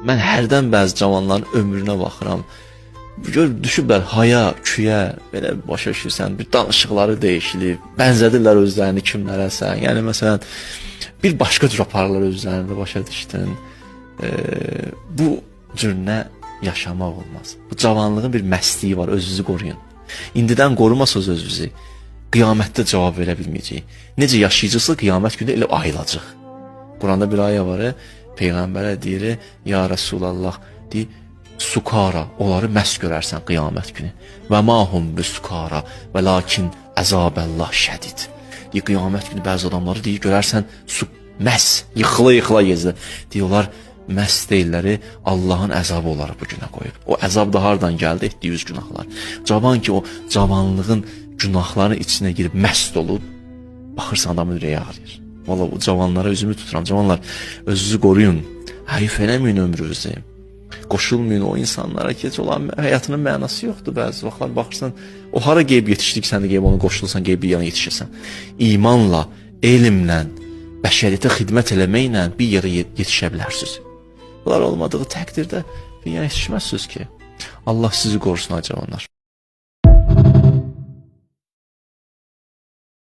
Mən hərdən bəzi cavanların ömrünə baxıram. Gör, düşüblər haya, küyə, belə başa düşürsən, bir danışıqları dəyişilib, bənzədirlər özlərini kimlərəsə. Yəni, məsələn, bir başqa cür aparırlar özlərini, başa düşdün. Bu cür nə yaşamaq olmaz. Bu cavanlığın bir məstliyi var, özünüzü qoruyun. İndidən qorumasınız özünüzü, qiyamətdə cavab verə bilməyəcək. Necə yaşayıcısı qiyamət günü elə ayılacaq. Quranda bir ayə var, Peyğəmbərə deyir, ya Rəsulallah, deyir, sukara, onları məst görərsən qiyamət günü. Və mahum bi sukara, və lakin əzabəllah şədid. Deyir, qiyamət günü bəzi adamları deyir, görərsən, məst, yıxıla gezir. Deyir, onlar məst deyilləri, Allahın əzabı onları bu günə qoyub. O əzab da hardan gəldi, etdiyi yüz günahlar. Cavan ki, o cavanlığın günahların içinə girib məst olub, baxırsan adamın ürəyi ağrıyır. Valla bu cavanlara üzümü tuturam. Cavanlar, özünüzü qoruyun. Həyif eləməyin ömrünüzü. Qoşulmayın o insanlara ki, olan həyatının mənası yoxdur. Bəzi vaxtlar baxırsan, o hara qeyb yetişdik, sən də qeyb onu qoşulursan, qeyb bir yana yetişirsən. İmanla, elmlə, bəşəriyyətə xidmət eləməklə bir yerə yetişə bilərsiniz. Bunlar olmadığı təqdirdə bir yana yetişməzsiniz ki. Allah sizi qorusun, cavanlar.